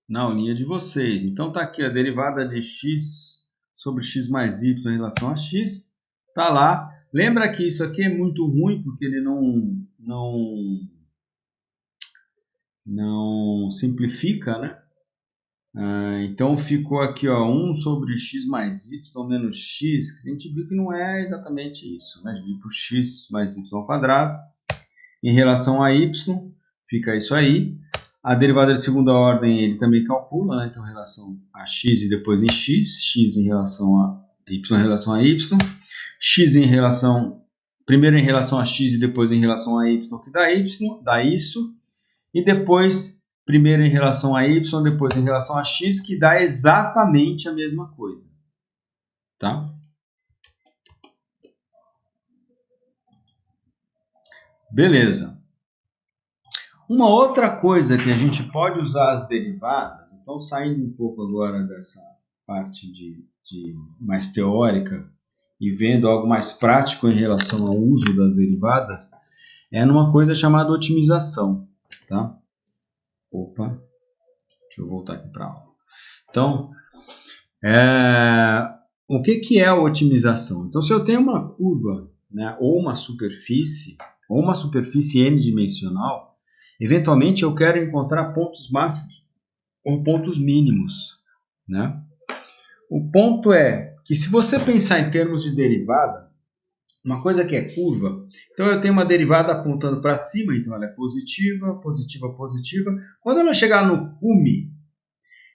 na aulinha de vocês. Então, está aqui a derivada de x sobre x mais y em relação a x. Está lá. Lembra que isso aqui é muito ruim, porque ele não simplifica, né? Então, ficou aqui, ó, 1 sobre x mais y menos x, que a gente viu que não é exatamente isso, né? Dividir por x mais y ao quadrado. Em relação a y, fica isso aí. A derivada de segunda ordem ele também calcula, né? Então, em relação a x e depois em x em relação a y, x em relação, primeiro em relação a x e depois em relação a y, que dá isso, e depois, primeiro em relação a y, depois em relação a x, que dá exatamente a mesma coisa, tá? Beleza. Uma outra coisa que a gente pode usar as derivadas, então saindo um pouco agora dessa parte de mais teórica e vendo algo mais prático em relação ao uso das derivadas, é numa coisa chamada otimização, tá? Opa, deixa eu voltar aqui para a aula. Então, o que é a otimização? Então, se eu tenho uma curva, né, ou uma superfície n-dimensional, eventualmente eu quero encontrar pontos máximos ou pontos mínimos, né? O ponto é que se você pensar em termos de derivada, uma coisa que é curva, então eu tenho uma derivada apontando para cima, então ela é positiva, positiva, positiva. Quando ela chegar no cume,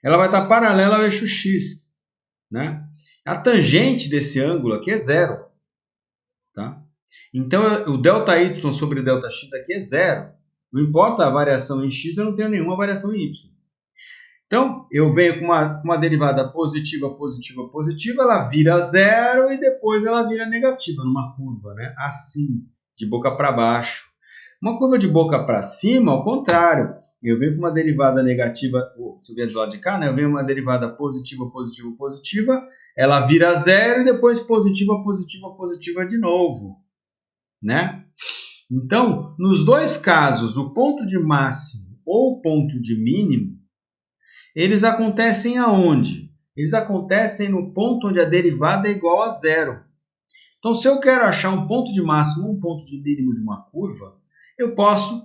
ela vai estar paralela ao eixo x, né? A tangente desse ângulo aqui é zero, tá? Então o ΔY sobre ΔX aqui é zero. Não importa a variação em x, eu não tenho nenhuma variação em y. Então, eu venho com uma derivada positiva, positiva, positiva, ela vira zero e depois ela vira negativa numa curva, né? Assim, de boca para baixo. Uma curva de boca para cima, ao contrário. Eu venho com uma derivada negativa, se eu vier do lado de cá, né? Eu venho com uma derivada positiva, positiva, positiva, ela vira zero e depois positiva, positiva, positiva de novo, né? Então, nos dois casos, o ponto de máximo ou o ponto de mínimo, eles acontecem aonde? Eles acontecem no ponto onde a derivada é igual a zero. Então, se eu quero achar um ponto de máximo ou um ponto de mínimo de uma curva, eu posso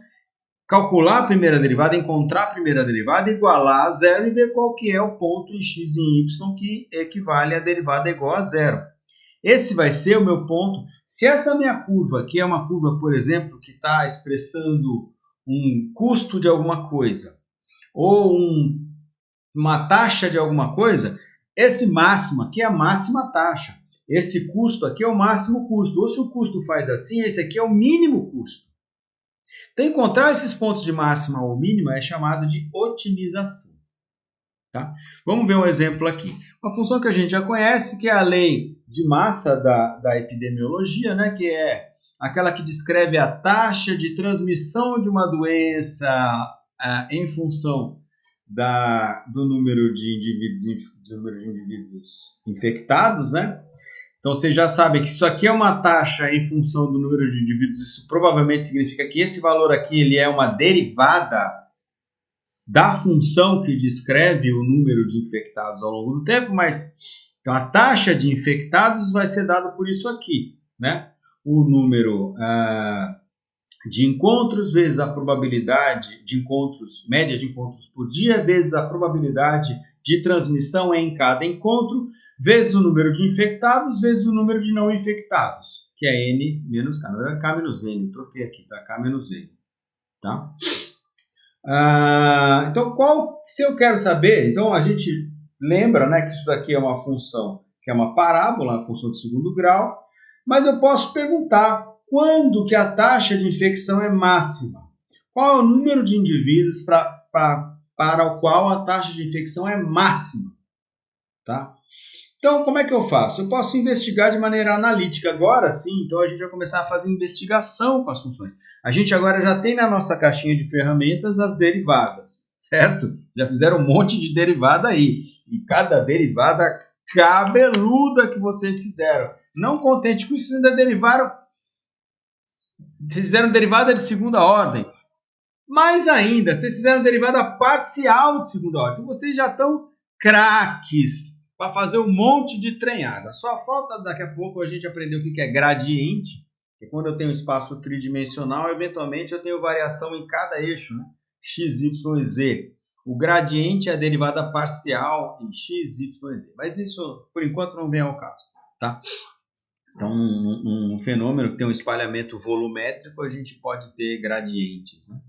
calcular a primeira derivada, encontrar a primeira derivada, igualar a zero e ver qual que é o ponto em x e em y que equivale à derivada igual a zero. Esse vai ser o meu ponto. Se essa minha curva, que é uma curva, por exemplo, que está expressando um custo de alguma coisa, ou uma taxa de alguma coisa, esse máximo aqui é a máxima taxa. Esse custo aqui é o máximo custo. Ou se o custo faz assim, esse aqui é o mínimo custo. Então, encontrar esses pontos de máxima ou mínima é chamado de otimização. Tá? Vamos ver um exemplo aqui. Uma função que a gente já conhece, que é a lei de massa da epidemiologia, né? Que é aquela que descreve a taxa de transmissão de uma doença em função do número de indivíduos infectados, né? Então, vocês já sabem que isso aqui é uma taxa em função do número de indivíduos. Isso provavelmente significa que esse valor aqui ele é uma derivada da função que descreve o número de infectados ao longo do tempo, mas então, a taxa de infectados vai ser dada por isso aqui, né? O número de encontros vezes a probabilidade de encontros, média de encontros por dia, vezes a probabilidade de transmissão em cada encontro, vezes o número de infectados, vezes o número de não infectados, que é N menos K. Não é K menos N, troquei aqui, tá? K menos N, tá? Então, se eu quero saber, então a gente lembra, né, que isso daqui é uma função, que é uma parábola, uma função de segundo grau, mas eu posso perguntar quando que a taxa de infecção é máxima. Qual é o número de indivíduos para o qual a taxa de infecção é máxima, tá? Então, como é que eu faço? Eu posso investigar de maneira analítica agora, sim. Então, a gente vai começar a fazer investigação com as funções. A gente agora já tem na nossa caixinha de ferramentas as derivadas, certo? Já fizeram um monte de derivada aí. E cada derivada cabeluda que vocês fizeram. Não contente com isso, vocês ainda derivaram. Vocês fizeram derivada de segunda ordem. Mais ainda, vocês fizeram derivada parcial de segunda ordem. Então, vocês já estão craques para fazer um monte de trenhada. Só falta daqui a pouco a gente aprender o que é gradiente, que quando eu tenho espaço tridimensional, eventualmente eu tenho variação em cada eixo, né? X, Y e Z. O gradiente é a derivada parcial em X, Y e Z. Mas isso, por enquanto, não vem ao caso, tá? Então, um fenômeno que tem um espalhamento volumétrico, a gente pode ter gradientes, né?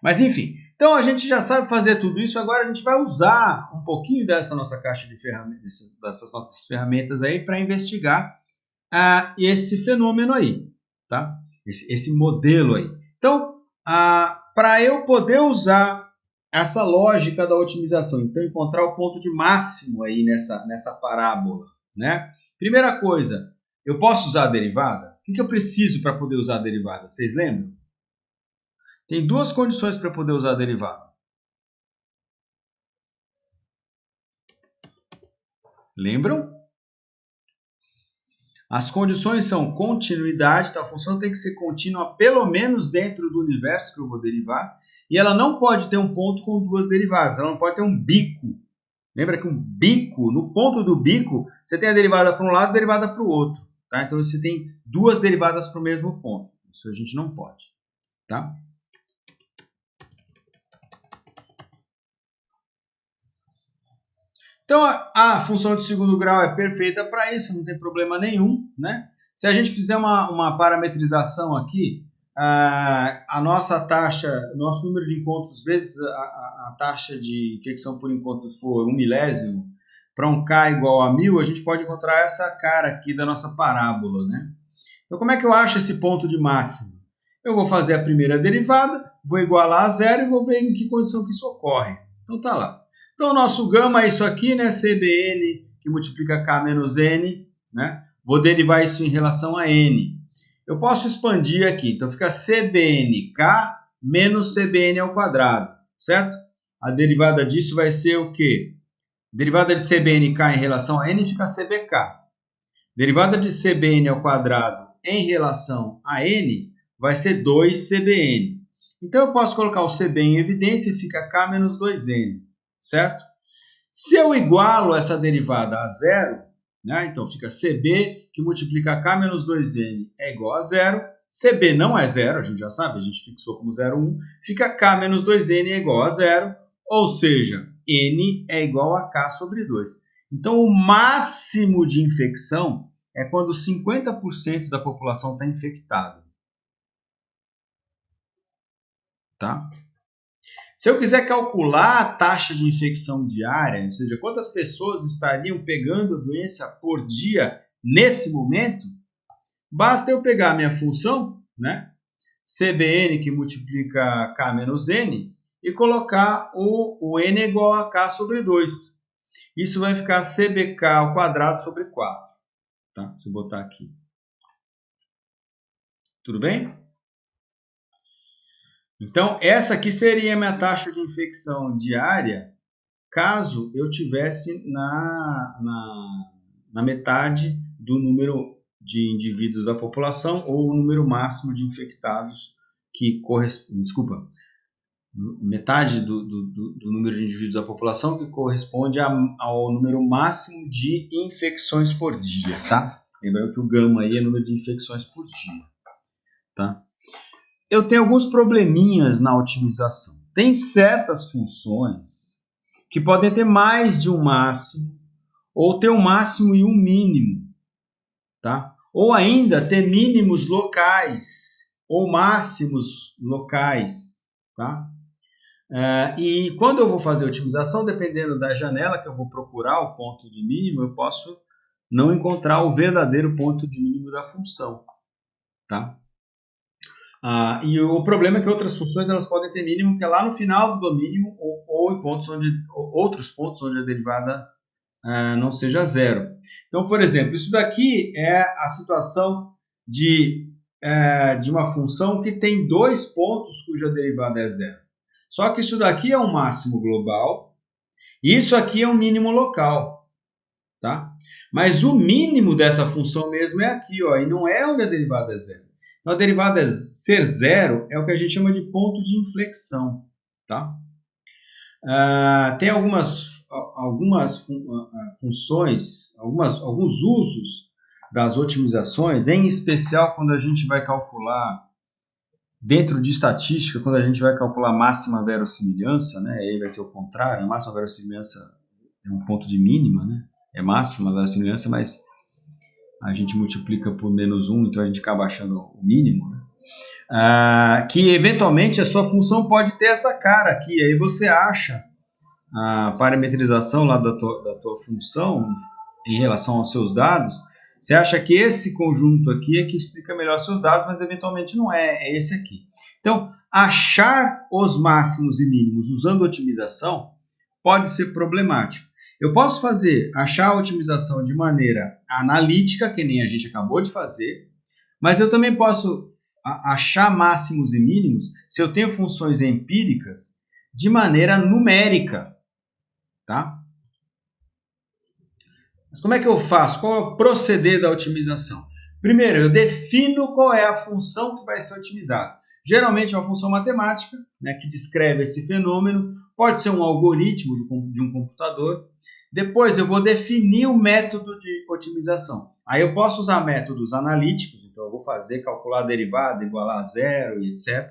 Mas, enfim, então a gente já sabe fazer tudo isso, agora a gente vai usar um pouquinho dessa nossa caixa de ferramentas, dessas nossas ferramentas aí para investigar esse fenômeno aí, tá? Esse modelo aí. Então, para eu poder usar essa lógica da otimização, então encontrar o ponto de máximo aí nessa parábola, né? Primeira coisa, eu posso usar a derivada? O que eu preciso para poder usar a derivada? Vocês lembram? Tem duas condições para poder usar a derivada. Lembram? As condições são continuidade, então a função tem que ser contínua pelo menos dentro do universo que eu vou derivar, e ela não pode ter um ponto com duas derivadas, ela não pode ter um bico. Lembra que um bico, no ponto do bico, você tem a derivada para um lado e a derivada para o outro. Tá? Então você tem duas derivadas para o mesmo ponto. Isso a gente não pode. Tá? Então, a função de segundo grau é perfeita para isso, não tem problema nenhum, né? Se a gente fizer uma parametrização aqui, a nossa taxa, nosso número de encontros vezes a taxa de infecção por encontro for 1 milésimo, para um K igual a 1000, a gente pode encontrar essa cara aqui da nossa parábola, né? Então, como é que eu acho esse ponto de máximo? Eu vou fazer a primeira derivada, vou igualar a zero e vou ver em que condição que isso ocorre. Então, tá lá. Então, o nosso gama é isso aqui, né? CBN, que multiplica K menos N, né? Vou derivar isso em relação a N. Eu posso expandir aqui. Então, fica CBNK menos CBN ao quadrado, certo? A derivada disso vai ser o quê? Derivada de CBNK em relação a N fica CBK. Derivada de CBN ao quadrado em relação a N vai ser 2CBN. Então, eu posso colocar o CB em evidência e fica K menos 2N. Certo? Se eu igualo essa derivada a zero, né, então fica CB que multiplica K menos 2N é igual a zero. CB não é zero, a gente já sabe, a gente fixou como 0,1. Fica K menos 2N é igual a zero, ou seja, N é igual a K sobre 2. Então, o máximo de infecção é quando 50% da população está infectada. Tá? Se eu quiser calcular a taxa de infecção diária, ou seja, quantas pessoas estariam pegando a doença por dia nesse momento, basta eu pegar a minha função, né, CBN que multiplica K menos N, e colocar o N igual a K sobre 2. Isso vai ficar CBK ao quadrado sobre 4. Tá? Se eu botar aqui. Tudo bem? Então, essa aqui seria a minha taxa de infecção diária, caso eu tivesse na metade do número de indivíduos da população ou o número máximo de infectados que corresponde, metade do número de indivíduos da população que corresponde ao número máximo de infecções por dia, tá? Lembrando que o gama aí é o número de infecções por dia, tá? Eu tenho alguns probleminhas na otimização. Tem certas funções que podem ter mais de um máximo, ou ter um máximo e um mínimo, tá? Ou ainda ter mínimos locais, ou máximos locais, tá? E quando eu vou fazer a otimização, dependendo da janela que eu vou procurar o ponto de mínimo, eu posso não encontrar o verdadeiro ponto de mínimo da função, tá? E o problema é que outras funções elas podem ter mínimo que é lá no final do mínimo ou em outros pontos onde a derivada não seja zero. Então, por exemplo, isso daqui é a situação de uma função que tem 2 pontos cuja derivada é zero. Só que isso daqui é um máximo global e isso aqui é um mínimo local, tá? Mas o mínimo dessa função mesmo é aqui, ó, e não é onde a derivada é zero. Então, a derivada ser zero é o que a gente chama de ponto de inflexão, tá? Tem algumas funções, alguns usos das otimizações, em especial quando a gente vai calcular, dentro de estatística, quando a gente vai calcular máxima verossimilhança, né? Aí vai ser o contrário, a máxima verossimilhança é um ponto de mínima, né? É máxima verossimilhança, mas a gente multiplica por -1, então a gente acaba achando o mínimo, né? Que eventualmente a sua função pode ter essa cara aqui, aí você acha a parametrização lá da tua função em relação aos seus dados, você acha que esse conjunto aqui é que explica melhor seus dados, mas eventualmente não é esse aqui. Então, achar os máximos e mínimos usando otimização pode ser problemático. Eu posso achar a otimização de maneira analítica, que nem a gente acabou de fazer, mas eu também posso achar máximos e mínimos, se eu tenho funções empíricas, de maneira numérica, tá? Mas como é que eu faço? Qual é o proceder da otimização? Primeiro, eu defino qual é a função que vai ser otimizada. Geralmente é uma função matemática, né, que descreve esse fenômeno, pode ser um algoritmo de um computador. Depois eu vou definir o método de otimização. Aí eu posso usar métodos analíticos, então eu vou calcular a derivada igual a zero e etc.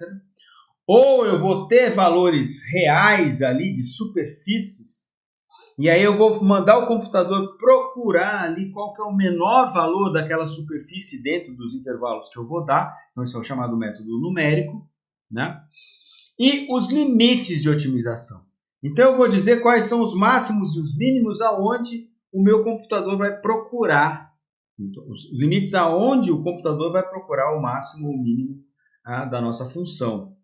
Ou eu vou ter valores reais ali de superfícies, e aí eu vou mandar o computador procurar ali qual que é o menor valor daquela superfície dentro dos intervalos que eu vou dar. Então isso é o chamado método numérico, né? E os limites de otimização. Então eu vou dizer quais são os máximos e os mínimos aonde o meu computador vai procurar. Então, os limites aonde o computador vai procurar o máximo ou o mínimo da nossa função.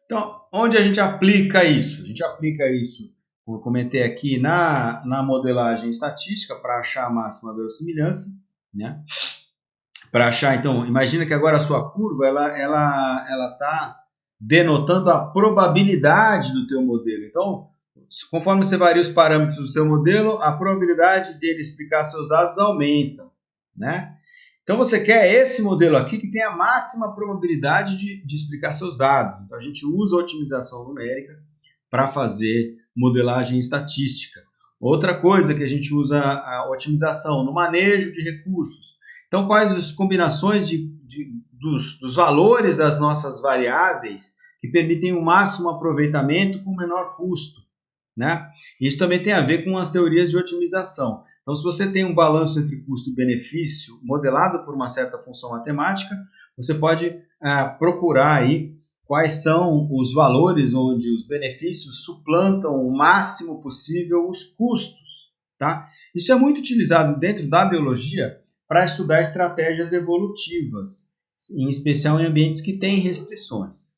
Então, onde a gente aplica isso? A gente aplica isso, como eu comentei aqui, na modelagem estatística para achar a máxima verossimilhança, né? Para achar, então, imagina que agora a sua curva ela está denotando a probabilidade do teu modelo. Então, conforme você varia os parâmetros do seu modelo, a probabilidade dele explicar seus dados aumenta, né? Então, você quer esse modelo aqui que tem a máxima probabilidade de explicar seus dados. Então, a gente usa a otimização numérica para fazer modelagem estatística. Outra coisa que a gente usa a otimização no manejo de recursos. Então, quais as combinações dos valores das nossas variáveis que permitem o máximo aproveitamento com o menor custo, né? Isso também tem a ver com as teorias de otimização. Então, se você tem um balanço entre custo e benefício modelado por uma certa função matemática, você pode procurar aí quais são os valores onde os benefícios suplantam o máximo possível os custos, tá? Isso é muito utilizado dentro da biologia para estudar estratégias evolutivas, em especial em ambientes que têm restrições.